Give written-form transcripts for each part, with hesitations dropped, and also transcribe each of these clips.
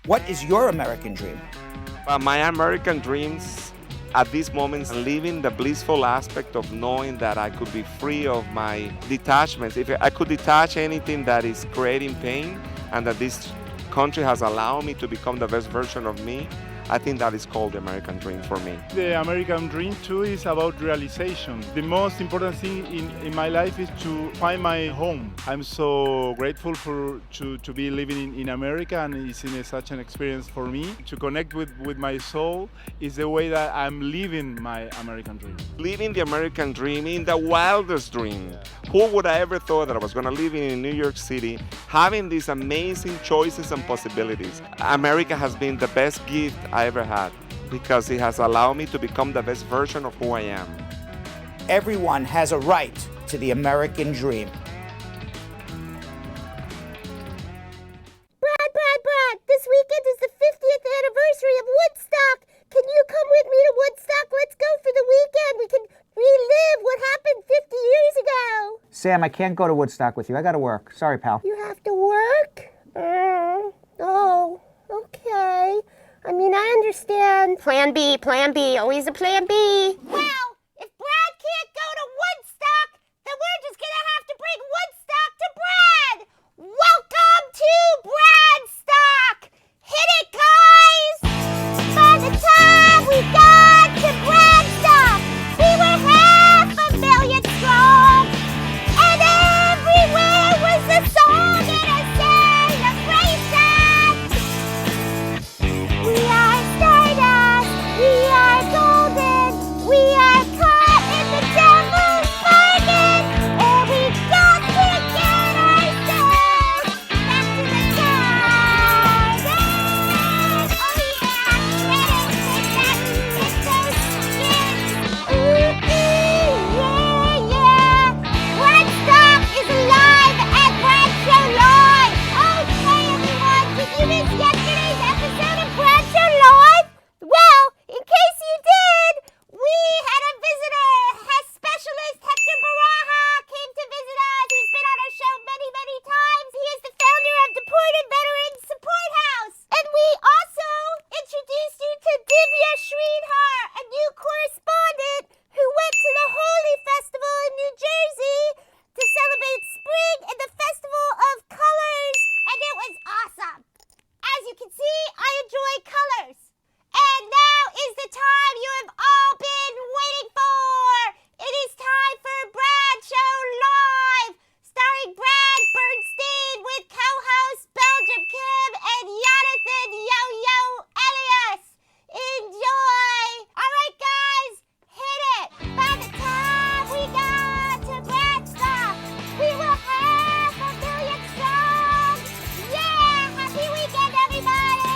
What is your American dream? My American dreams at this moment, living the blissful aspect of knowing that I could be free of my detachments. If I could detach anything that is creating pain, and that this country has allowed me to become the best version of me, I think that is called the American dream for me. The American dream too is about realization. The most important thing in my life is to find my home. I'm so grateful to be living in America, and it's such an experience for me. To connect with my soul is the way that I'm living my American dream. Living the American dream in the wildest dream. Who would I ever thought that I was going to live in New York City, having these amazing choices and possibilities? America has been the best gift I ever had, because it has allowed me to become the best version of who I am. Everyone has a right to the American dream. Brad, this weekend is the 50th anniversary of Woodstock. Can you come with me to Woodstock? Let's go for the weekend. We can relive what happened 50 years ago. Sam, I can't go to Woodstock with you. I gotta work. Sorry, pal. You have to work? Oh, okay. I mean, I understand. Plan B, always a plan B. Well, if Brad can't go to Woodstock, then we're just gonna have to bring Woodstock to Brad. Welcome to Bradstock. Hit it, guys. By the time we got to Bradstock, we were 500,000 strong, and everywhere was a song and a celebration. We are stardust, we are golden, we are caught in the devil's bargain, and we got to get ourselves back to the garden. Oh yeah, let those skins. Ooh, yeah. Bradstock is alive at Bradshaw Live. Okay, everyone, did you miss yesterday's episode of Bradshaw Live? Well, in case you did, we had a visitor. Specialist Hector Baraja came to visit us. He's been on our show many, many times. He is the founder of Deported Veterans Support House. And we also introduced you to Divya Sridhar, a new correspondent who went to the Holy Festival in New Jersey to celebrate spring and the Festival of Colors. And it was awesome. As you can see, I enjoy colors. And now is the time you have all been waiting for. It is time for Bradshaw Live, starring Brad Bernstein with co-host Belgium Kim and Jonathan Yo-Yo Elias. Enjoy. All right, guys, hit it. By the time we got to Bradstock, we were 500,000 strong. Yeah, happy weekend, everybody.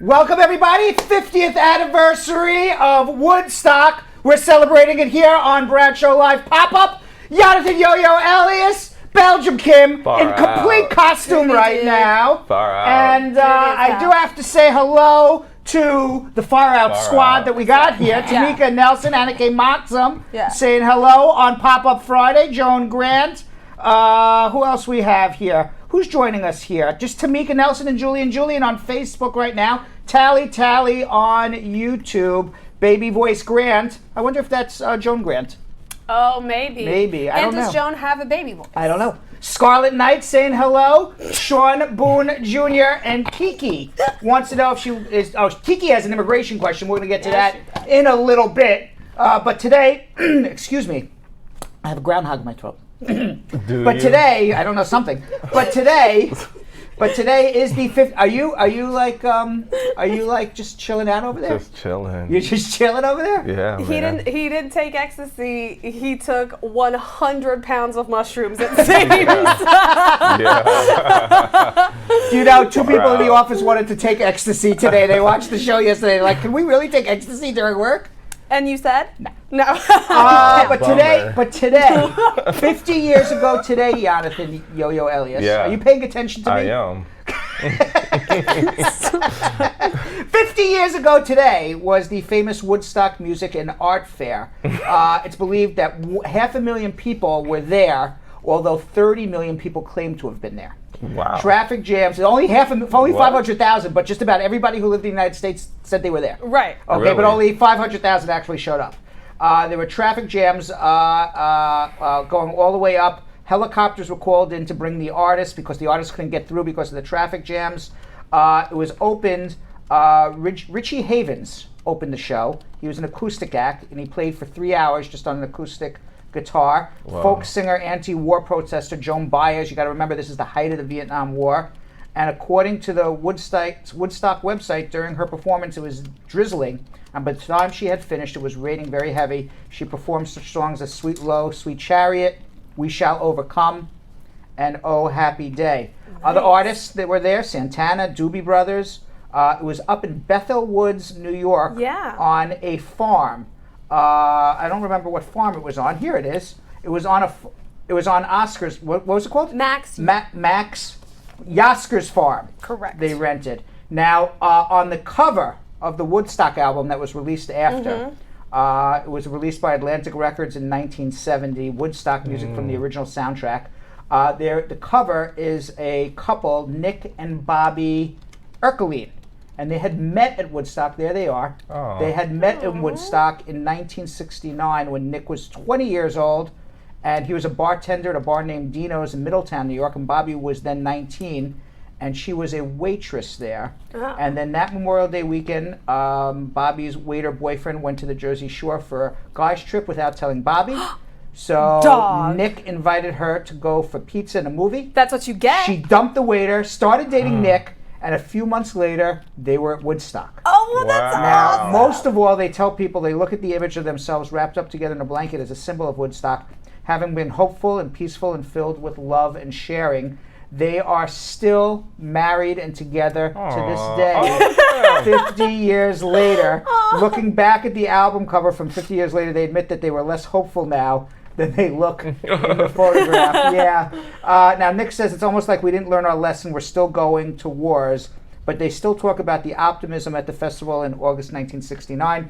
Welcome, everybody. 50th anniversary of Woodstock. We're celebrating it here on Bradshaw Live Pop-Up. Jonathan Yo-Yo Elias, Belgium Kim, Far in complete out. costume right now. Far out. And I do have to say hello to the Far Out Far squad out. that we got here. Tamika Nelson, Anneke Motsum, Yeah. saying hello on Pop-Up Friday. Joan Grant. Who else we have here? Who's joining us here? Just Tamika Nelson and Julian on Facebook right now. Tally on YouTube. Baby Voice Grant. I wonder if that's Joan Grant. Oh, maybe. Maybe. I don't know. And does Joan have a baby voice? I don't know. Scarlet Knight saying hello. Sean Boone Jr. and Kiki wants to know if she is. Oh, Kiki has an immigration question. We're going to get to that in a little bit. But today, excuse me, I have a groundhog in my throat. But today, I don't know something. But today, But today is the 5th. Are you like just chilling out over there? Just chilling. You're just chilling over there? Yeah, man. He didn't take ecstasy. He took 100 pounds of mushrooms, it seems. Yeah. Do you know, two people in the office wanted to take ecstasy today. They watched the show yesterday. They're like, can we really take ecstasy during work? And you said? No. But today, 50 years ago today, Jonathan Yo-Yo Elias, Yeah. are you paying attention to me? I am. 50 years ago today was the famous Woodstock Music and Art Fair. It's believed that 500,000 people were there, although 30 million people claim to have been there. Wow. Traffic jams. Only 500,000, but just about everybody who lived in the United States said they were there. Right. Okay, Really? but only 500,000 actually showed up. There were traffic jams going all the way up. Helicopters were called in to bring the artists because the artists couldn't get through because of the traffic jams. It was opened. Richie Havens opened the show. He was an acoustic act, and he played for 3 hours just on an acoustic guitar. Wow. Folk singer, anti-war protester Joan Baez. You got to remember this is the height of the Vietnam War. And according to the Woodstock website, during her performance, it was drizzling. And by the time she had finished, it was raining very heavy. She performed such songs as Sweet Low, Sweet Chariot, We Shall Overcome, and Oh Happy Day. Nice. Other artists that were there, Santana, Doobie Brothers. It was up in Bethel Woods, New York, on a farm. I don't remember what farm it was on. Here it is. It was on Oscar's. What was it called? Max. Max Yasker's farm. Correct. They rented. Now, on the cover of the Woodstock album that was released after, it was released by Atlantic Records in 1970. Woodstock music from the original soundtrack. The cover is a couple, Nick and Bobby Erkeline. And they had met at Woodstock. There they are. Aww. They had met in Woodstock in 1969 when Nick was 20 years old, and he was a bartender at a bar named Dino's in Middletown, New York, and Bobby was then 19, and she was a waitress there. And then that Memorial Day weekend, Bobby's waiter boyfriend went to the Jersey Shore for a guy's trip without telling Bobby. So Dog. Nick invited her to go for pizza and a movie. That's what you get. She dumped the waiter, started dating Nick, and a few months later, they were at Woodstock. Oh, well, that's Now, awesome. most of all, they tell people they look at the image of themselves wrapped up together in a blanket as a symbol of Woodstock, having been hopeful and peaceful and filled with love and sharing. They are still married and together to this day, 50 years later. Looking back at the album cover from 50 years later, they admit that they were less hopeful now than they look in the photograph. Yeah. Now, Nick says it's almost like we didn't learn our lesson. We're still going to wars. But they still talk about the optimism at the festival in August 1969.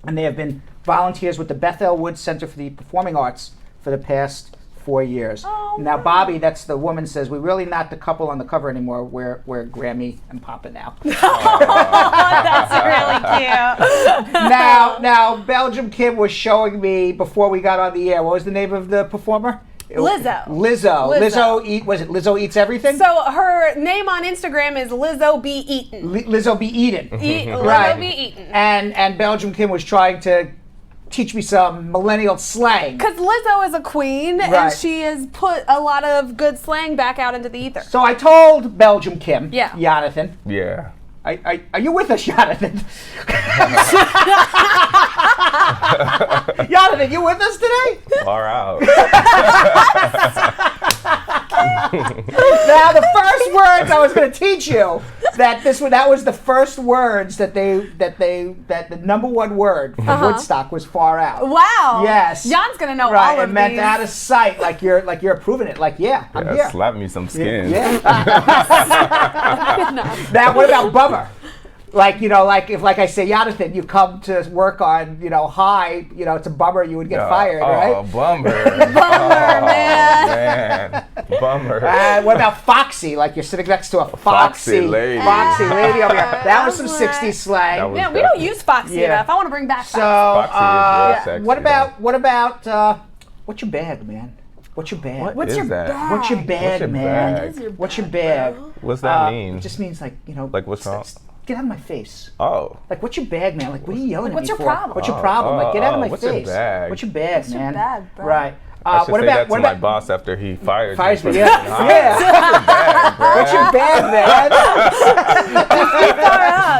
And they have been volunteers with the Bethel Woods Center for the Performing Arts for the past 4 years. Now, Bobby, that's the woman, says, we're really not the couple on the cover anymore. We're Grammy and Papa now. That's really cute. Now, Belgium Kim was showing me before we got on the air. What was the name of the performer? Lizzo. Lizzo Eats Everything? So her name on Instagram is Lizzo B. Eaton. Lizzo Be Eaten. Lizzo B. Eaton. And Belgium Kim was trying to teach me some millennial slang. Because Lizzo is a queen, Right. and she has put a lot of good slang back out into the ether. So I told Belgium Kim, Yeah. Jonathan, Yeah. are you with us, Jonathan? Jonathan, you with us today? Far out. Now, the first words I was going to teach you that was the first words that the number one word for Woodstock was far out. Wow. Yes. Jan's gonna know Right, all of it meant these. out of sight, like you're approving it. Like, yeah, I'm Yeah, here. slap me some skin. Yeah. Now, what about bummer? Like, if I say, Jonathan, you come to work on, high, it's a bummer you would get fired, right? Oh, bummer. Bummer, man. Man. Bummer. What about foxy? Like you're sitting next to a Foxy lady. Foxy lady over here. That was some That's 60s That slang. was Yeah, we don't use Foxy Yeah. enough. I want to bring back So, Foxy. Foxy is real sexy, what about what's your bag, man? What's your bag? What What's is your that? bag? What's your bag, What's your man? bag? What is your What's your bag, bag? What's that mean? It just means like, Like, what's wrong? Get out of my face. Oh. Like, what's your bag, man? Like, what are you yelling Like, at me what's your for? problem? What's your problem? Like, get out of my what's your face. bag? What's your bag, What's your man? bag, bro? Right. I should what say about that to what my about boss after he fired fires me. me? for Yeah, saying, yeah. What's your bad,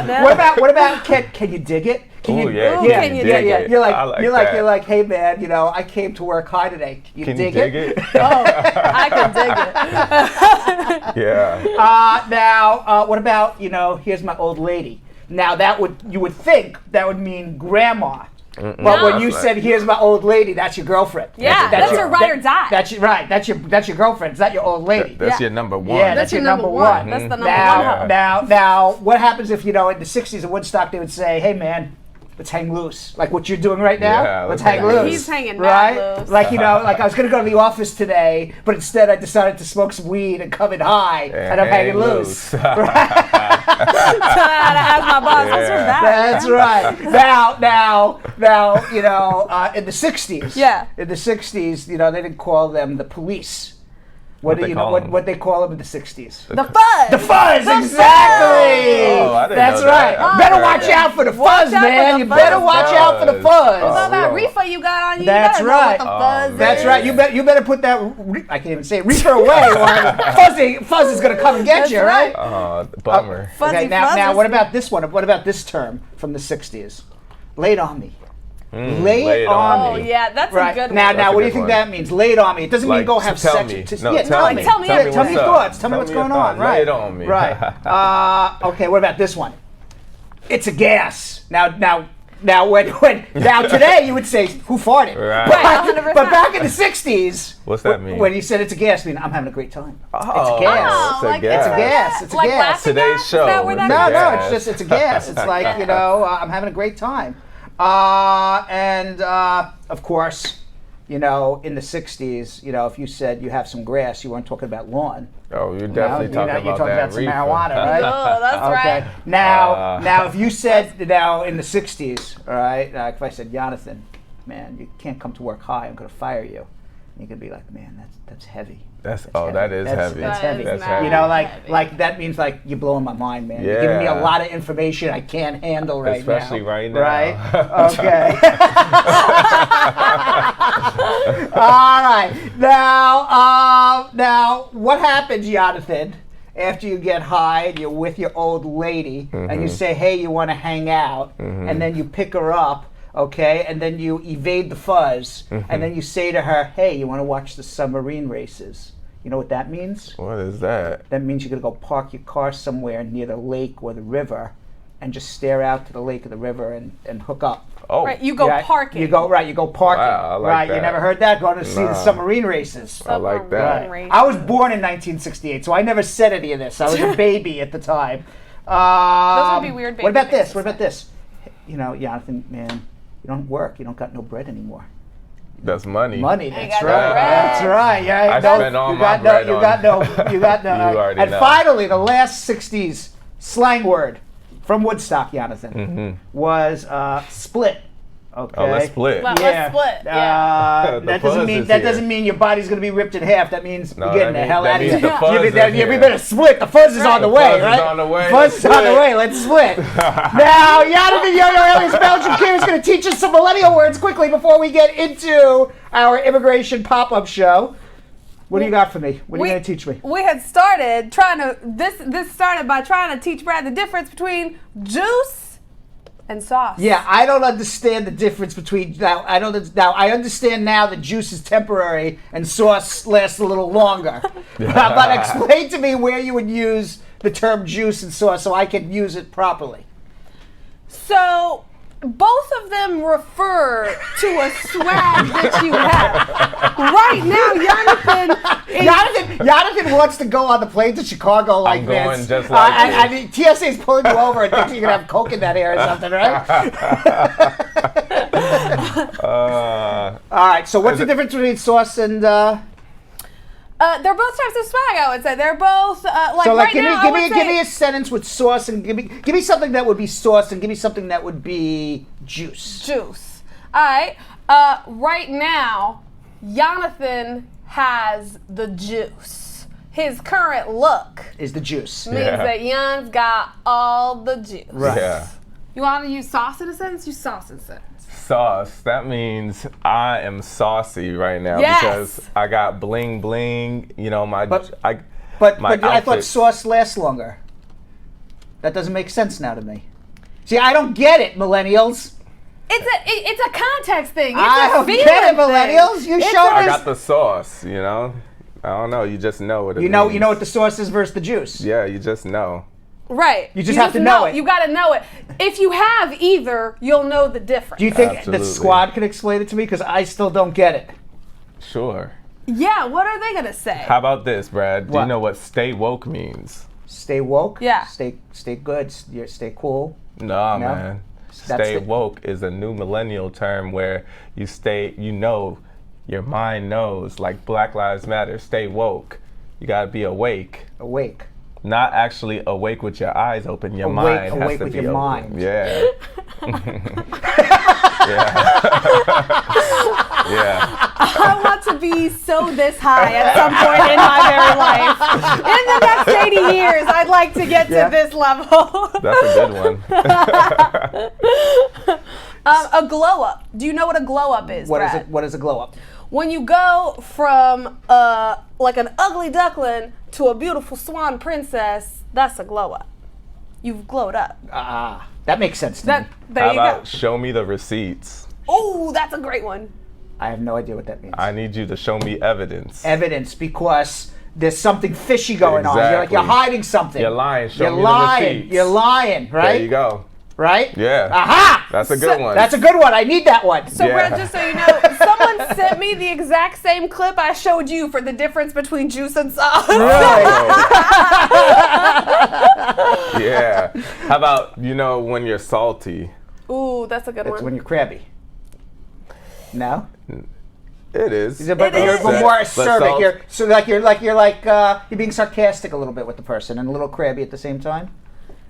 man? What about can you dig it? Can Ooh, you, yeah, Ooh, can you dig it? You're like, I like you're like, that. you're like, hey man, you know, I came to work hard today. Can you Can dig you dig it? Oh, I can dig it. Yeah. Now, what about, you know, here's my old lady. Now you would think that would mean grandma. But when you That's said here's my old lady, that's your girlfriend. Yeah, that's your ride or die. That's your right. That's your girlfriend. It's not your old lady. That's Yeah. your number one. Yeah, that's your number one. That's the number Now, one. now, what happens if, you know, in the 60s in Woodstock they would say, hey man, let's hang loose. Like what you're doing right now. Yeah, let's let's hang hang loose. He's hanging right? mad loose. Like, you know, like I was going to go to the office today, but instead I decided to smoke some weed and come in high, and I'm hanging loose. I ask my boss, what's your bad? That's right. Now, you know, in the 60s. Yeah. In the 60s, you know, they didn't call them the police. What do they you know? call them? What they call them in the 60s? The fuzz. The fuzz, exactly. Oh, I didn't That's know right. that. Better Oh, watch yeah. out for the Watch fuzz, out for man. the You fuzz. better watch out for the Fuzz. fuzz. All that Oh, reefer you got on you, That's you better right. know what the fuzz That's is. right. You better put that. I can't even say it, reefer away, or fuzz is gonna come and get That's you, right? Oh, bummer. Fuzzy Okay. Now, fuzz. what about this one? What about this term from the 60s? Laid on me. Laid laid on on Oh, me. yeah, that's Right. a good Now, one. That's a what do you good think one. that means? Laid on me. It doesn't mean Like, go have tell sex. me. Just- No, yeah, tell tell me. me. Tell me Yeah, everything. tell me your What's thoughts. up? Tell me Tell what's me your going on. thoughts. Right. Lay it on me. Right. Okay. What about this one? It's a gas. Now today you would say who farted. Right. But back in the 60s, What's that mean? when you said it's a gas, I mean I'm having a great time. Oh, It's a gas. Oh, It's a like gas. It's a gas. It's a like gas. laughing Today's gas? show. Is that where that It's a No, comes gas. it's just it's a gas. It's like, you know, I'm having a great time. And of course, you know, in the 60s, you know, if you said you have some grass, you weren't talking about lawn. Oh, you're definitely you're talking talking about that about some reefer. marijuana, right? Oh, that's Okay. right. Now, if you said now in the 60s, all right, if I said, Jonathan, man, you can't come to work high, I'm going to fire you. And you could be like, man, that's heavy. That's heavy. that is That's- heavy. that's heavy. That's That is heavy. You know, Heavy. like that means like you're blowing my mind, man. You're giving me a Yeah. lot of information I can't handle right Especially now. right now. Right? Okay. All right. Now, what happens, Jonathan, after you get high and you're with your old lady and you say, hey, you want to hang out, and then you pick her up, okay, and then you evade the fuzz, and then you say to her, hey, you want to watch the submarine races? You know what that means? What is that? That means you're going to go park your car somewhere near the lake or the river and just stare out to the lake or the river and hook up. Oh, Right, you go Right? parking. You go parking. Wow, I like right, you that. never heard that? Going to see the Nah. submarine races. I like that. Submarine I was races. born in 1968, so I never said any of this. I was a baby at the time. Those would be weird What baby about this? things What to about this? You know, Jonathan, man, you don't work. You don't got no bread anymore. That's money. Money, that's got no right. bread. That's right. Yeah, I no, spent all you my got bread no, on- you got no, you got no. You already and know. finally, the last 60s slang word from Woodstock, Jonathan, was split. Okay. Oh, let's split. Let's split, yeah. The That fuzz doesn't mean is that here. doesing mean your body's gonna be ripped in half. That means No, you're getting that the hell means- out of that here. means the fuzz is You here. better split. The fuzz is on the way, fuzz is right? on the way. Fuzz Let's is on the split. way. Let's split. Now, Jonathan Yo-Yo Alias Belgian King is going to teach us some millennial words quickly before we get into our immigration pop-up show. What do you got for me? What are you going to teach me? We had started trying to, this started by trying to teach Brad the difference between juice and sauce. Yeah, I don't understand the difference between now. I understand now that juice is temporary and sauce lasts a little longer. But explain to me where you would use the term juice and sauce so I can use it properly. So, both of them refer to a swag that you have. Right now, Jonathan wants to go on the plane to Chicago like I'm going this. just like I mean, TSA is pulling you over and thinks you're gonna have coke in that air or something, right? All right. So what's the difference between sauce and? they're both types of swag, I would say. They're both, like, So, right now, I would give me say- a sentence with sauce and give me something that would be sauce and give me something that would be juice. Juice. All right. Right now, Jonathan has the juice. His current look Is the juice. means that Jan's got all the juice. Right. Yeah. You want to use sauce in a sentence? Use sauce in a sentence. Sauce. That means I am saucy right now Yes. because I got bling bling. You know, my But my I thought outfits. sauce lasts longer. That doesn't make sense now to me. See, I don't get it, millennials. It's a context thing. It's I a don't feeling get it, thing. millennials. You It's showed a- I us. got the sauce. You know, I don't know. You just know what it You know means. what the sauce is versus the juice. Yeah, you just know. Right. You just have to know it. You got to know it. If you have either, you'll know the difference. Do you think the Absolutely. squad can explain it to me? Because I still don't get it. Sure. Yeah, what are they going to say? How about this, Brad? Do What? you know what stay woke means? Stay woke. Yeah. Stay good. Stay cool. Nah, No? man. That's Stay the- woke is a new millennial term where you stay, you know, your mind knows, like Black Lives Matter, stay woke. You gotta be awake. Awake. Not actually awake with your eyes open, your Awake- mind has awake to with be your open. mind. Yeah. Yeah. I want to be so this high at some point in my very life. In the next 80 years, I'd like to get Yeah. to this level. That's a good one. A glow up. Do you know what a glow up is, What is Brad? it? What is a glow up? When you go from like an ugly duckling to a beautiful swan princess, that's a glow up. You've glowed up. That makes sense to That me. there How you about go. show me the receipts? Oh, that's a great one. I have no idea what that means. I need you to show me evidence. Evidence, because there's something fishy going on. Exactly. You're hiding something. You're lying. Show You're me the lying. receipts. You're lying, right? There you go. Right? Yeah. Aha! That's a good one. That's a good one. I need that one. So, Yeah. Brad, just so you know, someone sent me the exact same clip I showed you for the difference between juice and sauce. Yeah. How about, you know, when you're salty? Ooh, that's a good That's one. when you're crabby. No? It is. But It you're is. more But acerbic. salt- You're being sarcastic a little bit with the person and a little crabby at the same time.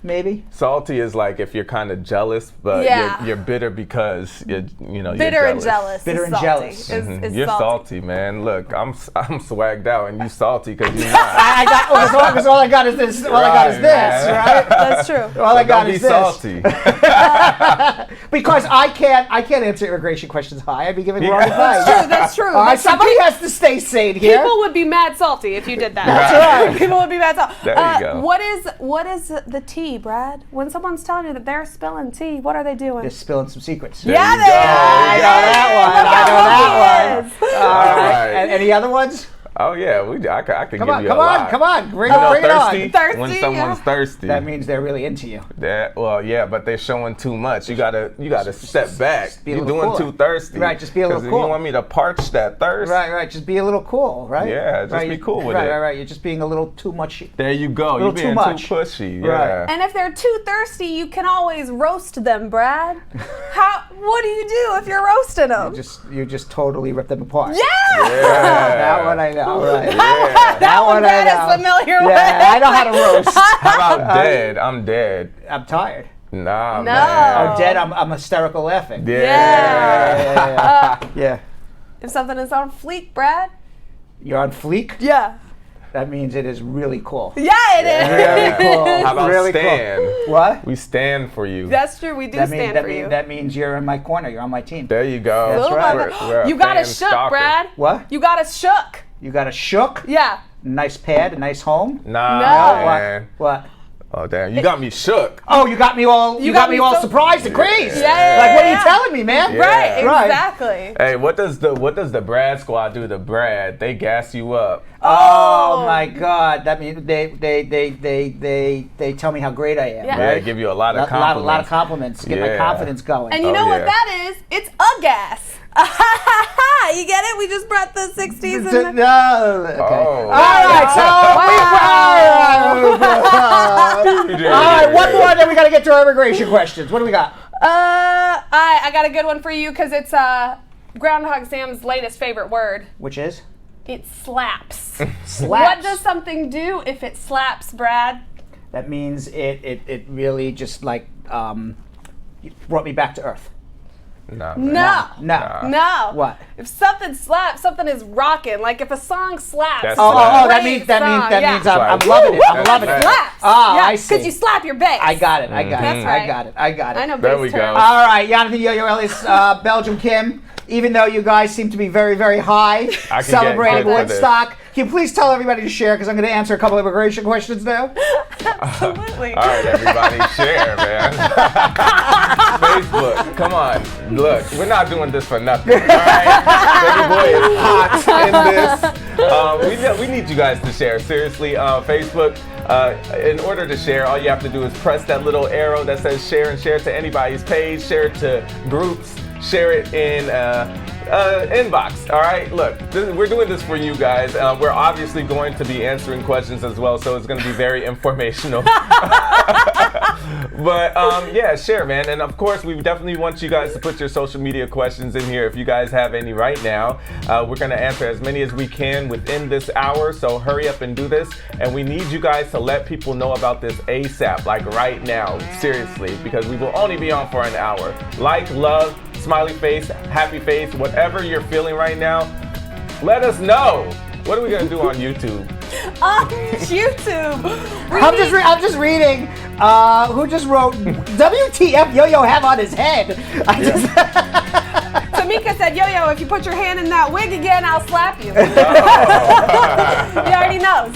Maybe. Salty is like if you're kind of jealous, but Yeah. you're bitter because you're Bitter and jealous. Bitter is and salty. jealous. Is You're salty. salty, man. Look, I'm swagged out, and you salty because you're not. I got because all I got is this. All I got is Right, this, man. right? That's true. All I But got don't be is this. salty. Because I can't answer immigration questions high. I'd be giving wrong advice. That's true. All right, But some somebody has to stay sane here. people would be mad salty if you did that. That's right. People would be mad salty. There you go. What is the tea, Brad? When someone's telling you that they're spilling tea, what are they doing? They're spilling some secrets. There Yeah, you they go. are. I know that one. I know that one. All right. right. Any other ones? Oh yeah, I could Come give on, you come a on, lot. come on. Bring You know, it thirsty. on. Thirsty, When someone's yeah. thirsty. That means they're really into you. Well, yeah, but they're showing too much. You gotta step back. be a You're little doing cooler. too thirsty. Right, just be a little 'Cause cool. You want me to parch that thirst? Right. Just be a little cool, right? Yeah, just right, be cool with right, it. Right. You're just being a little too much. There you go. little You're too being much. too pushy. Right. Yeah. And if they're too thirsty, you can always roast them, Brad. What do you do if you're roasting them? You just totally rip them apart. Yeah! Yeah. That one I know. Right. Yeah. That one one I Brad know. is familiar with. Yeah, I know how to roast. How about dead? I'm dead. I'm tired. Nah, No. man. I'm dead. I'm hysterical laughing. Yeah. Yeah. Yeah. If something is on fleek, Brad. You're on fleek. Yeah. That means it is really cool. Yeah, it is. Yeah. Really cool. How about really stand? Cool. What? We stand for you. That's true. We do stand for you. That means you're in my corner. You're on my team. There you go. That's Oh right. my We're a God. You got us fan shook, stalker. Brad. What? You got us shook. You got a shook? Yeah. Nice pad, a nice home. Nah, No. man. What? Oh damn, you got me shook. Oh, you got me all. You got me all so- surprised and crazed. Yeah. Like, what are you telling me, man? Yeah. Right. Right. Exactly. Hey, what does the Brad squad do to Brad? They gas you up. Oh my God! That means they tell me how great I am. Yeah. Yeah, they give you a lot of A compliments. lot of compliments. Get my Yeah. confidence going. And you Oh, know what yeah. that is? It's a gas. You get it? We just brought the 60s in there. No. Okay. Oh. All right. So You did. all right. One more, then we got to get to our immigration questions. What do we got? I got a good one for you because it's Groundhog Sam's latest favorite word. Which is It slaps. slaps. What does something do if it slaps, Brad? That means it really just like brought me back to earth. Nah, No. No. No. What? If something slaps, something is rocking. Like if a song slaps. That's Oh, Slap. that means yeah. I'm Slap. loving it. I'm That's loving it. right. Slaps. Ah, yeah, I see. Because you slap your bass. I got it. I got That's it. right. I got it. I got it. I know There bass we go. terms. All right, Jonathan Yo-Yo Ellis, Belgium Kim. Even though you guys seem to be very, very high, I can celebrating get good for this. Woodstock, can you please tell everybody to share? Because I'm going to answer a couple of immigration questions now. Absolutely. All right, everybody, share, man. Facebook, come on. Look, we're not doing this for nothing, all right? Baby boy is hot in this. We need you guys to share. Seriously, Facebook, in order to share, all you have to do is press that little arrow that says share and share to anybody's page, share it to groups, share it in inbox. All right, look, we're doing this for you guys. We're obviously going to be answering questions as well, so it's going to be very informational. But yeah, share, man. And of course, we definitely want you guys to put your social media questions in here if you guys have any right now. We're going to answer as many as we can within this hour, so hurry up and do this. And we need you guys to let people know about this ASAP, like right now, seriously, because we will only be on for an hour. Like, love, smiley face, happy face, whatever you're feeling right now, let us know. What are we gonna do on YouTube? On YouTube. I'm just reading. Who just wrote WTF Yo-Yo have on his head? Tamika said, Yo-Yo, if you put your hand in that wig again, I'll slap you. He already knows.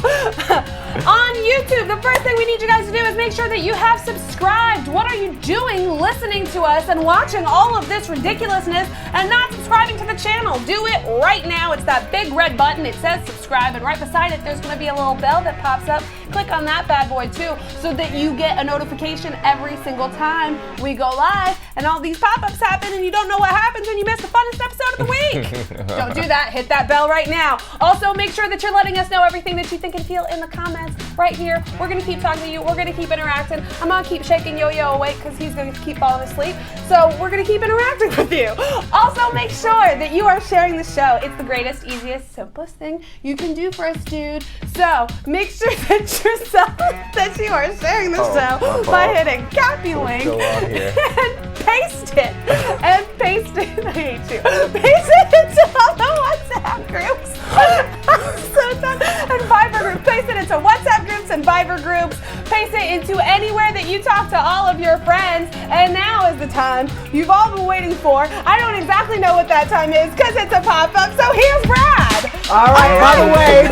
On YouTube, the first thing we need you guys to do is make sure that you have subscribed. What are you doing listening to us and watching all of this ridiculousness and not subscribing to the channel? Do it right now. It's that big red button. It says subscribe, and right beside it, there's going to be a little bell that pops up. Click on that bad boy too, so that you get a notification every single time we go live, and all these pop-ups happen, and you don't know what happens, and you miss the funnest episode of the week. Don't do that. Hit that bell right now. Also, make sure that you're letting us know everything that you think and feel in the comments right here. We're going to keep talking to you. We're going to keep interacting. I'm going to keep shaking Yo-Yo awake because he's going to keep falling asleep. So we're going to keep interacting with you. Also, make sure that you are sharing the show. It's the greatest, easiest, simplest thing you can do for us, dude. So make sure that you are sharing the show by hitting copy link and paste it. And paste it. I hate you. Paste it into all the WhatsApp groups. I'm so done. And Viber groups. Paste it into WhatsApp groups and Viber groups. Paste it into anywhere that you talk to all of your friends. And now is the time you've all been waiting for. I don't exactly know what that time is because it's a pop-up. So here's Brad. All right.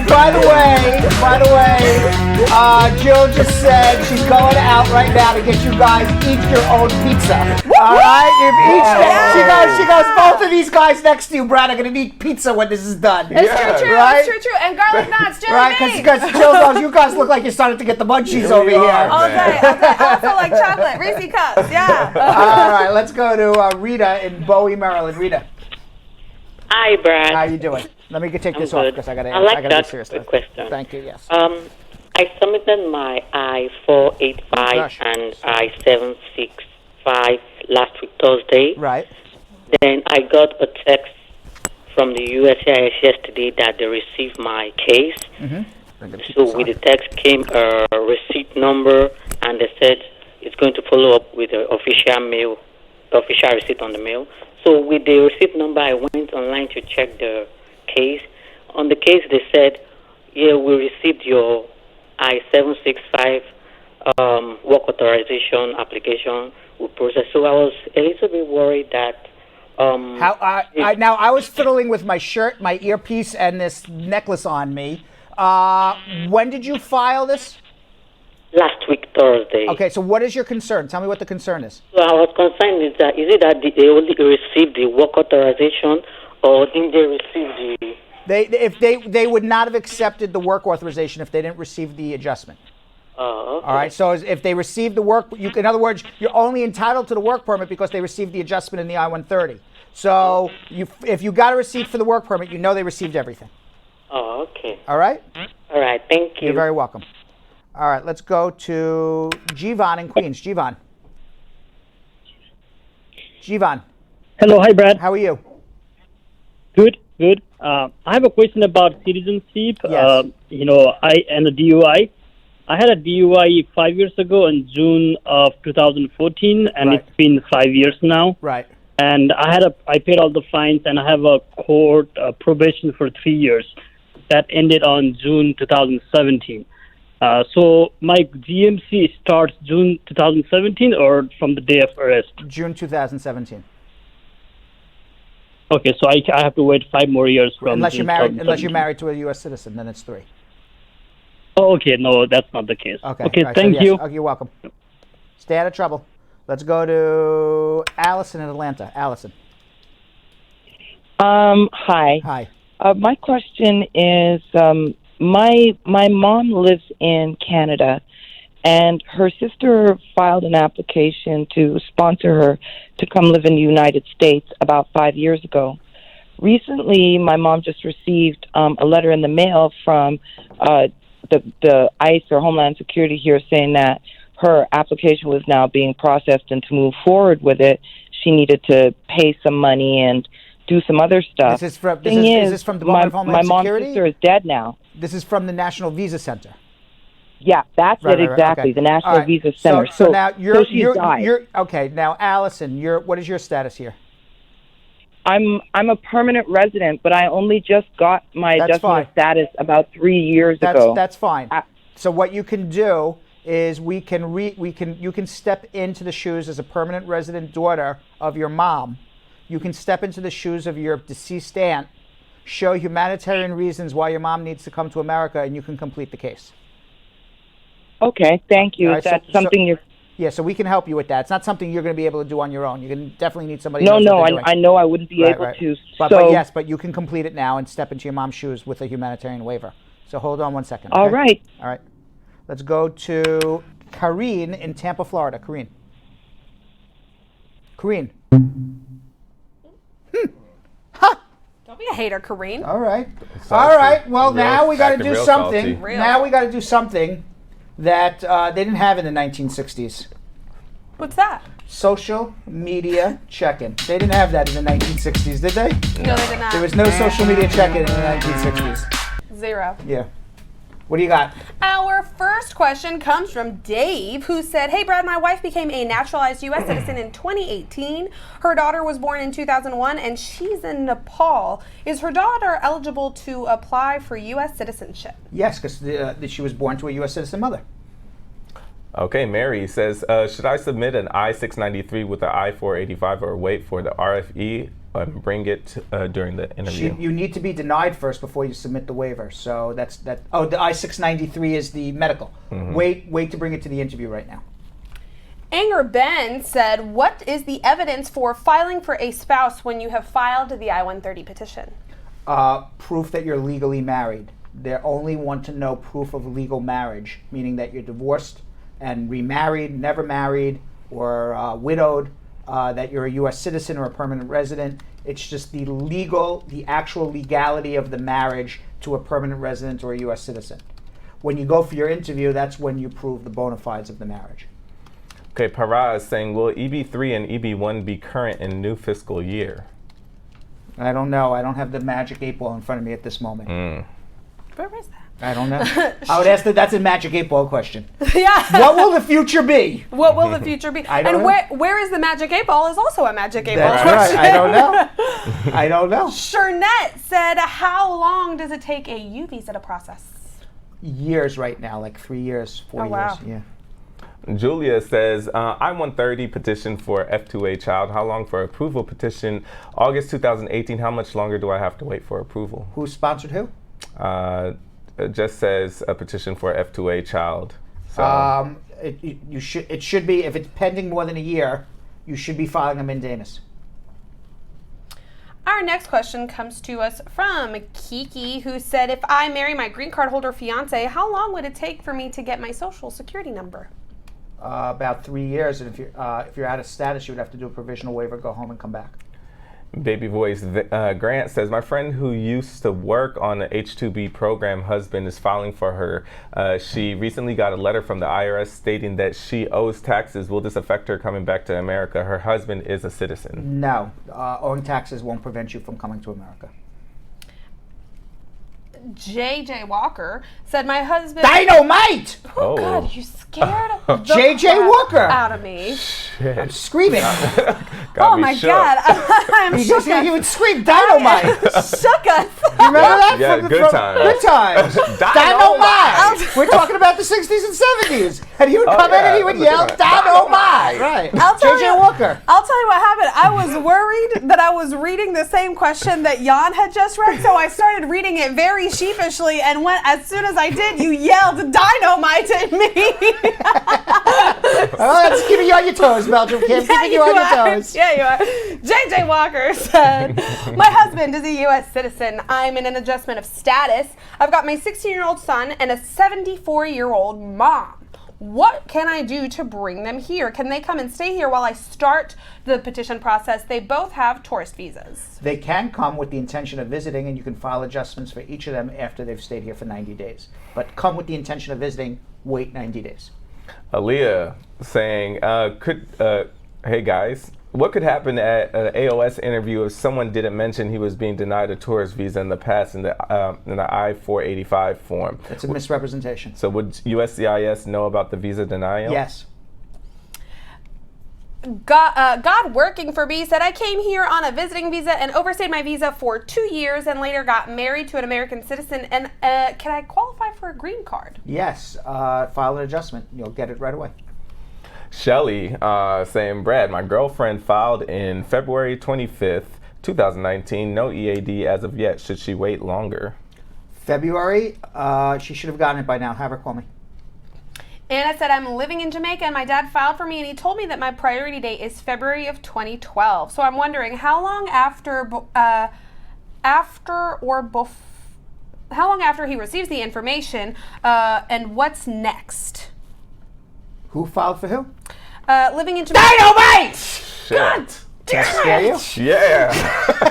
By the way, Jill just said she's going out right now to get you guys each your own pizza. All right, she goes. Both of these guys next to you, Brad, are gonna need pizza when this is done. It's true. Right? It's true. And garlic knots, Jill Right, and me. because Jill goes, you guys look like you're starting to get the munchies over here. All day. Also like chocolate, Reese's cups. Yeah. All right, let's go to Rita in Bowie, Maryland. Rita, Hi, Brad. how you doing? Let me take this I'm off good. because I gotta I'd like to be ask serious. a quick question. Thank you. Yes. I submitted my I-485 gosh. and I-765 last week Thursday. Right. Then I got a text from the USCIS yesterday that they received my case. So with the text came a receipt number, and they said it's going to follow up with the official mail, the official receipt on the mail. So with the receipt number, I went online to check the case. On the case, they said, yeah, we received your I-765 work authorization application we processed. So I was a little bit worried that Now I was fiddling with my shirt, my earpiece, and this necklace on me. When did you file this? last week Thursday. Okay, so what is your concern? Tell me what the concern is. So I was concerned is it that they only received the work authorization, or didn't they receive the? They would not have accepted the work authorization if they didn't receive the adjustment. Okay. All right. So if they received the work, in other words, you're only entitled to the work permit because they received the adjustment in the I-130. So if you got a receipt for the work permit, you know they received everything. Oh, okay. All right. All right. Thank you. You're very welcome. All right. Let's go to Jivan in Queens. Jivan. Hello. Hi, Brad. How are you? Good. I have a question about citizenship. Yes. And a DUI. I had a DUI 5 years ago in June of 2014, and Right. it's been 5 years now. Right. and I paid all the fines, and I have a court probation for 3 years. That ended on June 2017. So my GMC starts June 2017 or from the day of arrest? June 2017. Okay, so I have to wait 5 more years from Unless June you're married, 2017. to a U.S. citizen, then it's 3. Oh, okay, no, that's not the case. Okay. Okay, all right, so thank yes. you. Okay, you're welcome. Stay out of trouble. Let's go to Allison in Atlanta. Allison. Hi. Hi. My question is, my mom lives in Canada, and her sister filed an application to sponsor her to come live in the United States about 5 years ago. Recently, my mom just received a letter in the mail from the ICE or Homeland Security here saying that her application was now being processed, and to move forward with it, she needed to pay some money and do some other stuff. Is this from the Department of Homeland my Security? mom's sister is dead now. This is from the National Visa Center. Yeah, that's Right, it right, exactly. okay. The National All right. Visa Center. So now she's died. okay. Now, Allison, what is your status here? I'm a permanent resident, but I only just got my That's adjustment fine. of status about 3 years ago. That's fine. So what you can do is you can step into the shoes as a permanent resident daughter of your mom. You can step into the shoes of your deceased aunt, show humanitarian reasons why your mom needs to come to America, and you can complete the case. Okay, thank you. All right, That's something you're... Yeah, so we can help you with that. It's not something you're going to be able to do on your own. You're going to definitely need somebody. No, who knows what they're doing. I know I wouldn't be able to. But you can complete it now and step into your mom's shoes with a humanitarian waiver. So hold on one second. All okay? right. All right. Let's go to Karine in Tampa, Florida. Karine. Don't be a hater, Kareem. All right. All right. Well, now we got to do real something. salty. Now we got to do something that they didn't have in the 1960s. What's that? Social media check-in. They didn't have that in the 1960s, did they? No, they did not. There was no social media check-in in the 1960s. 0. Yeah. What do you got? Our first question comes from Dave, who said, "Hey Brad, my wife became a naturalized U.S. citizen in 2018. Her daughter was born in 2001, and she's in Nepal. Is her daughter eligible to apply for U.S. citizenship?" Yes, because she was born to a U.S. citizen mother. Okay, Mary says, should I submit an I-693 with the I-485 or wait for the RFE and bring it during the interview? You need to be denied first before you submit the waiver. So that's that. Oh, the I-693 is the medical. Mm-hmm. Wait to bring it to the interview right now. Anger Ben said, "What is the evidence for filing for a spouse when you have filed the I-130 petition?" Proof that you're legally married. They only want to know proof of legal marriage, meaning that you're divorced and remarried, never married, or widowed, that you're a U.S. citizen or a permanent resident. It's just the actual legality of the marriage to a permanent resident or a U.S. citizen. When you go for your interview, that's when you prove the bona fides of the marriage. Okay, Para is saying, will EB3 and EB1 be current in new fiscal year? I don't know. I don't have the magic 8 ball in front of me at this moment. Where is that? I don't know. I would ask that's a magic 8 ball question. Yeah. What will the future be? What will the future be? I don't and know. where is the magic 8 ball is also a magic 8 ball That's question. right. I don't know. I don't know. Shernette said, "How long does it take a U visa to process?" Years right now, like 3 years, 4 years. Wow. Yeah. Julia says, I-130 petition for F2A child. How long for approval petition? August 2018. How much longer do I have to wait for approval? Who sponsored who? It just says a petition for F2A child. So, It should be, if it's pending more than a year, you should be filing a mandamus. Our next question comes to us from Kiki, who said, "If I marry my green card holder fiance, how long would it take for me to get my social security number?" About 3 years, and if you're out of status, you would have to do a provisional waiver, go home and come back. Baby Voice Grant says, my friend who used to work on the H-2B program husband is filing for her. She recently got a letter from the IRS stating that she owes taxes. Will this affect her coming back to America? Her husband is a citizen. No, owing taxes won't prevent you from coming to America. JJ Walker said, "My husband..." Dynamite! Oh God, you scared the JJ crap Walker! out of me. I'm screaming. Oh my God, I'm He shook. he would scream dynamite. Shook us. You remember that? Yeah, good times. Good times. Dynamite. We're talking about the 60s and 70s. And he would come in and he would yell, Dynamite. Right. I'll tell J.J. you- Walker. I'll tell you what happened. I was worried that I was reading the same question that Jan had just read, so I started reading it very sheepishly, and as soon as I did, you yelled dynamite at me. Oh, that's keeping you on your toes, Belgium Kim. Keeping you on your toes. Yeah, you are. JJ Walker said, my husband is a U.S. citizen. I'm in an adjustment of status. I've got my 16-year-old son and a 74-year-old mom. What can I do to bring them here? Can they come and stay here while I start the petition process? They both have tourist visas. They can come with the intention of visiting, and you can file adjustments for each of them after they've stayed here for 90 days. But come with the intention of visiting, wait 90 days. Aaliyah saying, hey guys, what could happen at an AOS interview if someone didn't mention he was being denied a tourist visa in the past in the I-485 form? It's a misrepresentation. So would USCIS know about the visa denial? Yes. God working for me said, I came here on a visiting visa and overstayed my visa for 2 years and later got married to an American citizen. And can I qualify for a green card? Yes. File an adjustment. You'll get it right away. Shelly saying, Brad, my girlfriend filed in February 25th, 2019. No EAD as of yet. Should she wait longer? February, she should have gotten it by now. Have her call me. Anna said, I'm living in Jamaica and my dad filed for me and he told me that my priority date is February of 2012. So I'm wondering how long after he receives the information and what's next? Who filed for who? Living in Jamaica. Dynamite! God Can I scare you? Yeah.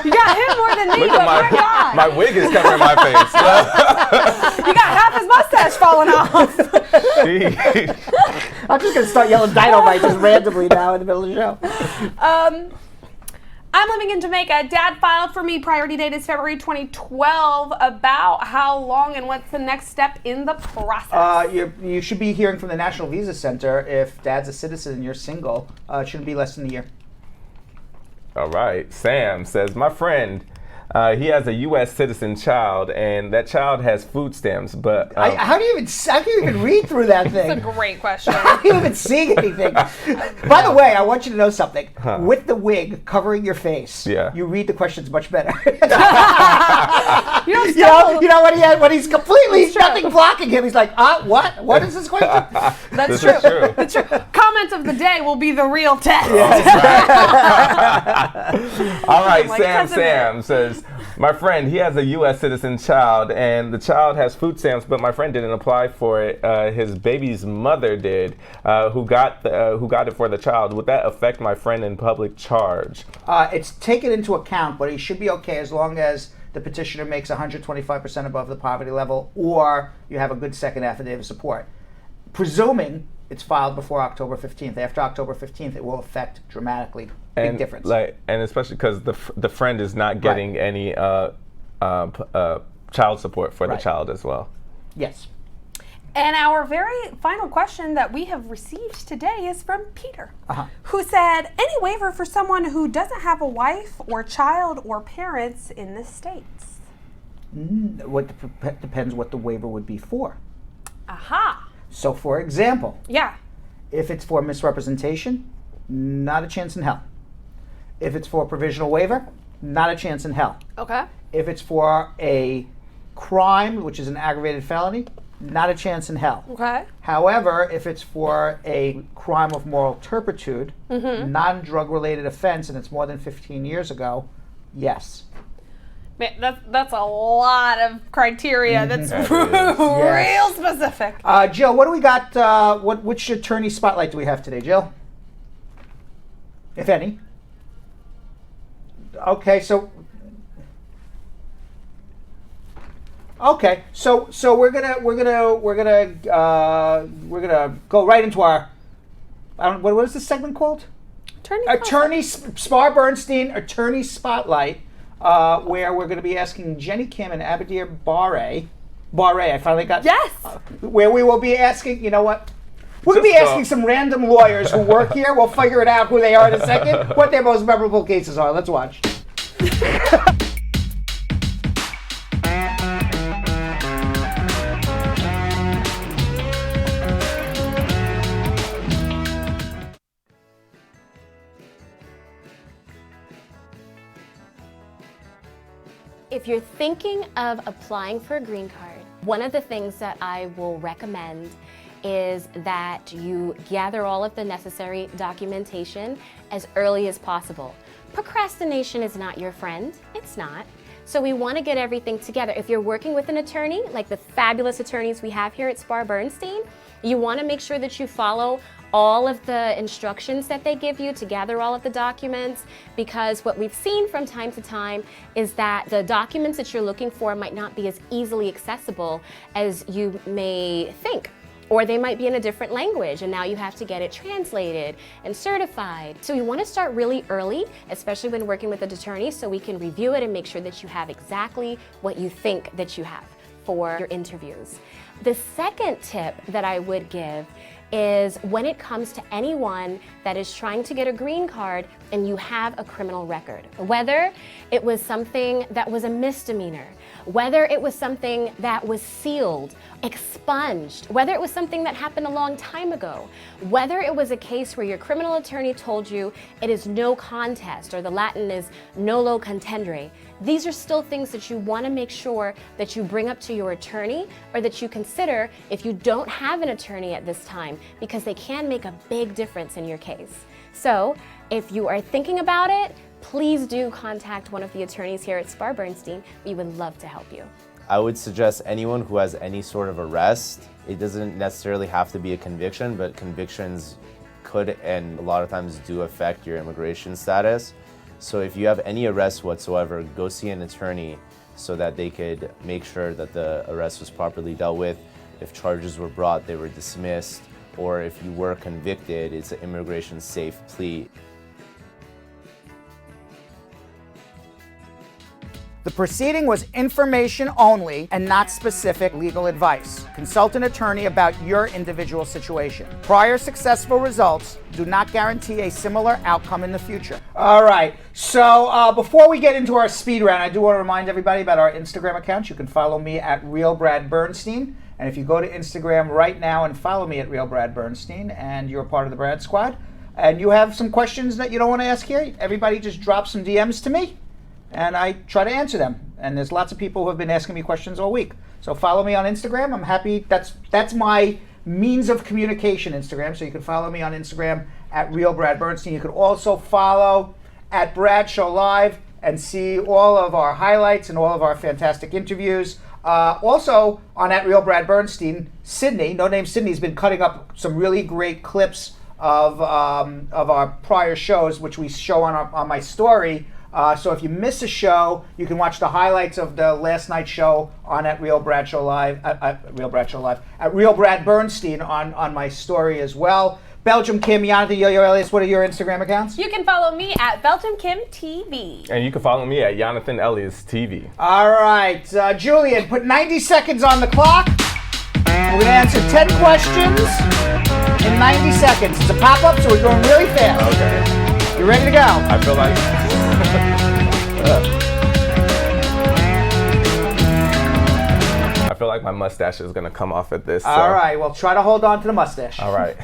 You got him more than me, Look but at my God. my wig is covering my face. You got half his mustache falling off. I'm just going to start yelling dynamite just randomly now in the middle of the show. I'm living in Jamaica. Dad filed for me. Priority date is February 2012. About how long and what's the next step in the process? You should be hearing from the National Visa Center. If dad's a citizen and you're single, it shouldn't be less than a year. All right. Sam says, my friend, he has a U.S. citizen child, and that child has food stamps, but... how do you even read through that thing? That's a great question. How do you even see anything? By the way, I want you to know something. With the wig covering your face, you read the questions much better. you know when he's completely nothing blocking him, he's like, what? What is this question? That's true. That's true. Comment of the day will be the real test. All right, Sam says, my friend, he has a U.S. citizen child, and the child has food stamps, but my friend didn't apply for it. His baby's mother did, who got it for the child. Would that affect my friend in public charge? It's taken into account, but he should be okay as long as the petitioner makes 125% above the poverty level, or you have a good second affidavit of support. Presuming it's filed before October 15th. After October 15th, it will affect dramatically. Big difference. And especially because the friend is not getting any child support for the child as well. Yes. And our very final question that we have received today is from Peter, who said, any waiver for someone who doesn't have a wife or child or parents in the States? Depends what the waiver would be for. Aha. So, for example, yeah, if it's for misrepresentation, not a chance in hell. If it's for a provisional waiver, not a chance in hell. Okay. If it's for a crime, which is an aggravated felony, not a chance in hell. Okay. However, if it's for a crime of moral turpitude, non-drug related offense, and it's more than 15 years ago, yes. Man, that's a lot of criteria. That's real specific. Jill, what do we got? Which attorney spotlight do we have today, Jill? If any. Okay, so we're gonna go right into our. What is this segment called? Attorney Spar Bernstein Attorney Spotlight, where we're going to be asking Jenny Kim and Abadir Barre. I finally got. Yes. Where we will be asking. You know what? We're going to be Just, asking some random lawyers who work here. We'll figure it out who they are in a second, what their most memorable cases are. Let's watch. If you're thinking of applying for a green card, one of the things that I will recommend is that you gather all of the necessary documentation as early as possible. Procrastination is not your friend. It's not. So we want to get everything together. If you're working with an attorney, like the fabulous attorneys we have here at Spar Bernstein, you want to make sure that you follow all of the instructions that they give you to gather all of the documents, because what we've seen from time to time is that the documents that you're looking for might not be as easily accessible as you may think. Or they might be in a different language, and now you have to get it translated and certified. So you want to start really early, especially when working with an attorney, so we can review it and make sure that you have exactly what you think that you have for your interviews. The second tip that I would give is when it comes to anyone that is trying to get a green card and you have a criminal record, whether it was something that was a misdemeanor, whether it was something that was sealed, expunged, whether it was something that happened a long time ago, whether it was a case where your criminal attorney told you it is no contest, or the Latin is nolo contendere, these are still things that you want to make sure that you bring up to your attorney, or that you consider if you don't have an attorney at this time, because they can make a big difference in your case. So if you are thinking about it, please do contact one of the attorneys here at Spar Bernstein. We would love to help you. I would suggest anyone who has any sort of arrest, it doesn't necessarily have to be a conviction, but convictions could and a lot of times do affect your immigration status. So if you have any arrests whatsoever, go see an attorney so that they could make sure that the arrest was properly dealt with. If charges were brought, they were dismissed, or if you were convicted, it's an immigration safe plea. The proceeding was information only and not specific legal advice. Consult an attorney about your individual situation. Prior successful results do not guarantee a similar outcome in the future. All right, so before we get into our speed round, I do want to remind everybody about our Instagram accounts. You can follow me at RealBradBernstein. And if you go to Instagram right now and follow me at RealBradBernstein, and you're part of the Brad Squad, and you have some questions that you don't want to ask here, everybody just drop some DMs to me, and I try to answer them. And there's lots of people who have been asking me questions all week. So follow me on Instagram. I'm happy. That's my means of communication, Instagram. So you can follow me on Instagram at RealBradBernstein. You can also follow at Bradshaw Live and see all of our highlights and all of our fantastic interviews. Also on at Real Brad Bernstein, Sydney, No Name Sydney's been cutting up some really great clips of our prior shows, which we show on my story. So if you miss a show, you can watch the highlights of the last night's show on at Real Bradshaw Live, at Real Brad Bernstein on my story as well. Belgium Kim, Jonathan Yo-Yo Elias, what are your Instagram accounts? You can follow me at Belgium Kim TV. And you can follow me at Jonathan Elias TV. All right, Julian, put 90 seconds on the clock. We're going to answer 10 questions in 90 seconds. It's a pop-up, so we're going really fast. Okay. You ready to go? I feel like... I feel like my mustache is going to come off at this. So. All right, well, try to hold on to the mustache. All right.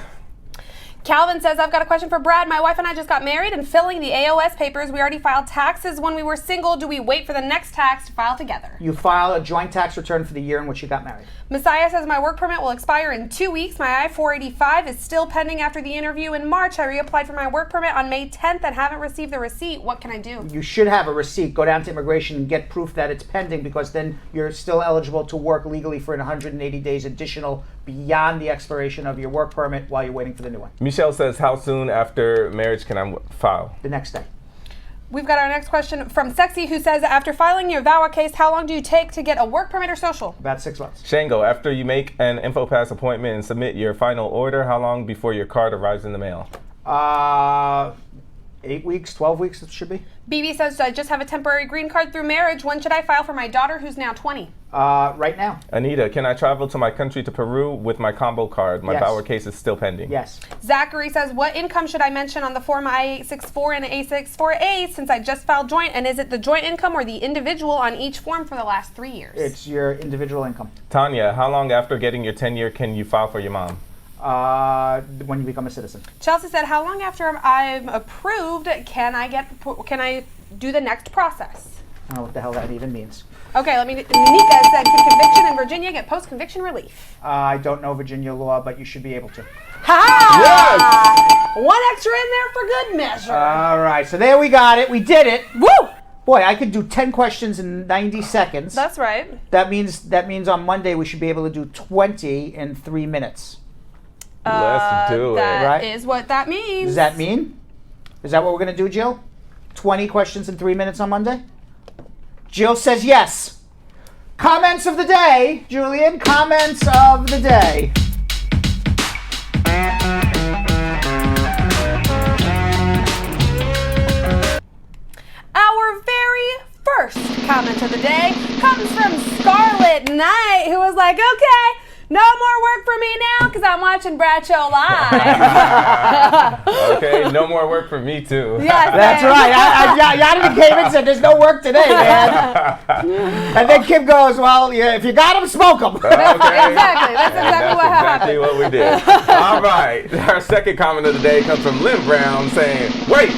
Calvin says, I've got a question for Brad. My wife and I just got married and filling the AOS papers. We already filed taxes when we were single. Do we wait for the next tax to file together? You file a joint tax return for the year in which you got married. Messiah says, my work permit will expire in 2 weeks. My I-485 is still pending after the interview in March. I reapplied for my work permit on May 10th and haven't received the receipt. What can I do? You should have a receipt. Go down to immigration and get proof that it's pending, because then you're still eligible to work legally for 180 days additional beyond the expiration of your work permit while you're waiting for the new one. Michelle says, how soon after marriage can I file? The next day. We've got our next question from Sexy, who says, after filing your VAWA case, how long do you take to get a work permit or social? About 6 months. Shango, after you make an InfoPass appointment and submit your final order, how long before your card arrives in the mail? 8 weeks, 12 weeks it should be. BB says, I just have a temporary green card through marriage. When should I file for my daughter, who's now 20? right now. Anita, can I travel to my country to Peru with my combo card? My Yes. Bauer case is still pending. Yes. Zachary says, what income should I mention on the Form I-864 and A64A since I just filed joint? And is it the joint income or the individual on each form for the last 3 years? It's your individual income. Tanya, how long after getting your tenure can you file for your mom? When you become a citizen. Chelsea said, how long after I'm approved can I do the next process? I don't know what the hell that even means. Okay, Nika said, can conviction in Virginia get post-conviction relief? I don't know Virginia law, but you should be able to. Ha! Yes! One extra in there for good measure. All right, so there we got it. We did it. Woo! Boy, I could do 10 questions in 90 seconds. That's right. That means on Monday we should be able to do 20 in 3 minutes. Let's do it. That is what that means. Does that mean? Is that what we're going to do, Jill? 20 questions in 3 minutes on Monday? Jill says yes. Comments of the day, Julian. Comments of the day. Our very first comment of the day comes from Scarlet Knight, who was like, okay, no more work for me now because I'm watching Bradshaw Live. Okay, no more work for me too. Yes, that's right. Yanni came in and said, "There's no work today, man." And then Kim goes, "Well, yeah, if you got them, smoke them." Okay. Exactly. That's exactly what happened. Exactly what we did. All right. Our second comment of the day comes from Lynn Brown saying, "Wait,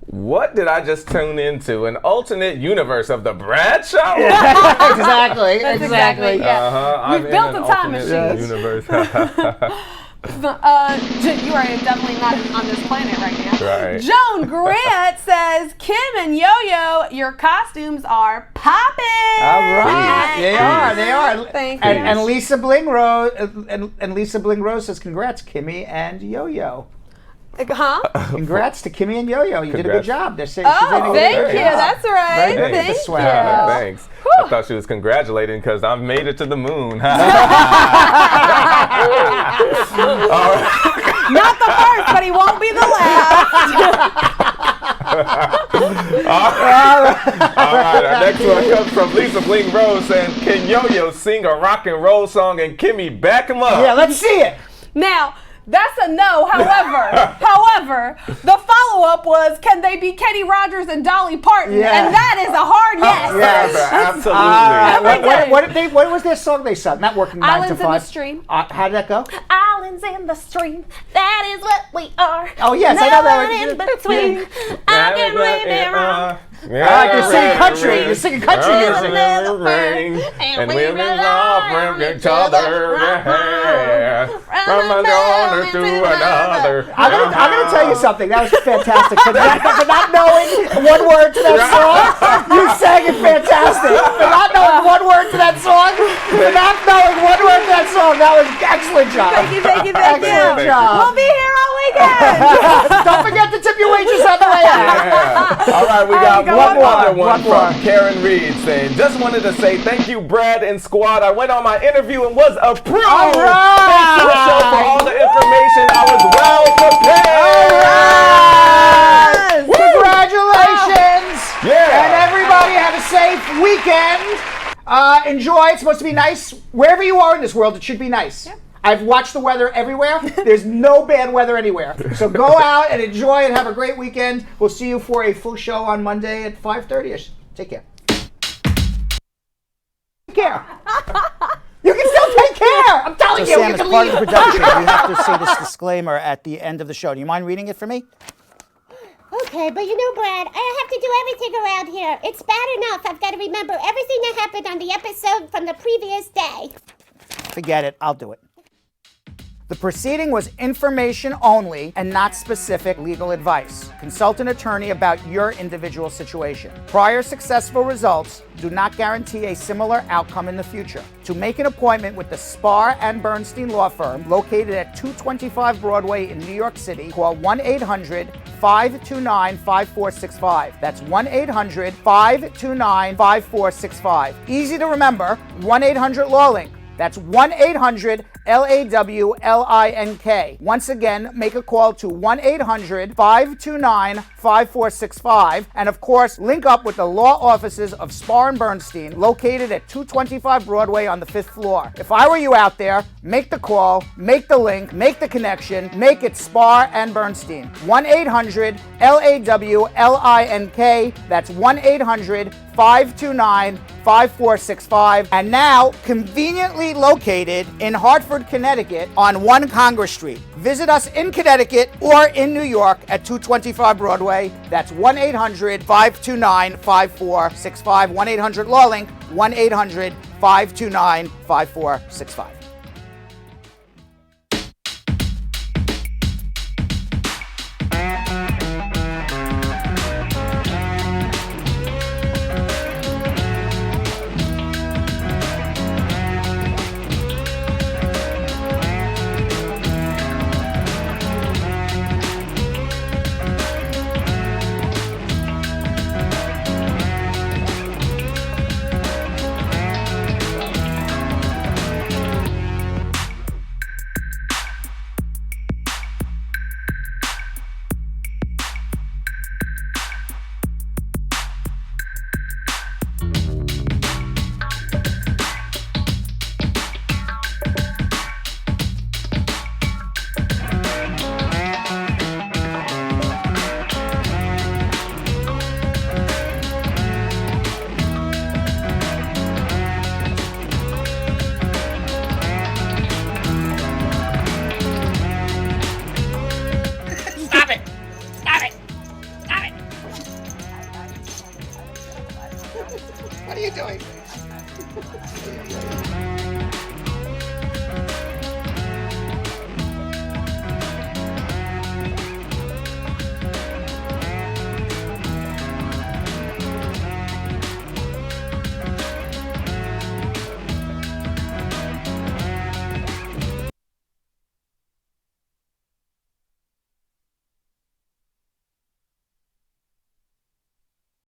what did I just tune into? An alternate universe of the Bradshaw?" Exactly. Yeah. We've built a time machine. Universe. You are definitely not on this planet right now. Right. Joan Grant says, Kim and Yo-Yo, your costumes are popping. All right, they are. Thank you. And Lisa Bling Rose and Lisa Bling Rose says, "Congrats, Kimmy and Yo-Yo." Huh? Congrats to Kimmy and Yo-Yo. You did a good job. They're saying Oh, thank you. That's right. Very good. Thank you. Thanks. I thought she was congratulating because I've made it to the moon. Not the first, but he won't be the last. All right, our next one comes from Lisa Bling Rose saying, "Can Yo-Yo sing a rock and roll song and Kimmy back him up?" Yeah, let's see it. Now, that's a no. However, the follow-up was, can they be Kenny Rogers and Dolly Parton? Yeah. And that is a hard yes. Absolutely. What was their song they sung? Not working 9 to 5. Islands in the Stream. How did that go? Islands in the stream, that is what we are. Oh yes, no I know that one in between. Yeah. I can read it wrong. You're singing country. You're singing country music. And we love from each other. From one corner to another. I'm gonna tell you something. That was fantastic. For not knowing one word to that song, you sang it fantastic. For not knowing one word to that song, that was excellent job. Thank you. Excellent job. We'll be here all weekend. Don't forget to tip your waitress on the way out. All right, we got one more from Karen Reed saying, "Just wanted to say thank you, Brad and Squad. I went on my interview and was approved. All right. Thanks to the show for all the information. I was well prepared." All right. Congratulations. Yeah. And everybody have a safe weekend. Enjoy. It's supposed to be nice. Wherever you are in this world, it should be nice. Yeah. I've watched the weather everywhere. There's no bad weather anywhere. So go out and enjoy and have a great weekend. We'll see you for a full show on Monday at 5:30ish. Take care. Take care. You can still take care. I'm telling you. Sam, as part of the production, you have to say this disclaimer at the end of the show. Do you mind reading it for me? Okay, but you know, Brad, I have to do everything around here. It's bad enough I've got to remember everything that happened on the episode from the previous day. Forget it. I'll do it. The proceeding was information only and not specific legal advice. Consult an attorney about your individual situation. Prior successful results do not guarantee a similar outcome in the future. To make an appointment with the Spar and Bernstein law firm located at 225 Broadway in New York City, call 1-800-529-5465. That's 1-800-529-5465. Easy to remember, 1-800-LAWLINK. That's 1-800-LAWLINK. Once again, make a call to 1-800-529-5465. And of course, link up with the law offices of Spar and Bernstein, located at 225 Broadway on the 5th floor. If I were you out there, make the call, make the link, make the connection, make it Spar and Bernstein. 1-800-LAWLINK. That's 1-800-529-5465. And now, conveniently located in Hartford, Connecticut on 1 Congress Street. Visit us in Connecticut or in New York at 225 Broadway. That's 1-800-529-5465. 1-800-LAW-LINK. 1-800-529-5465.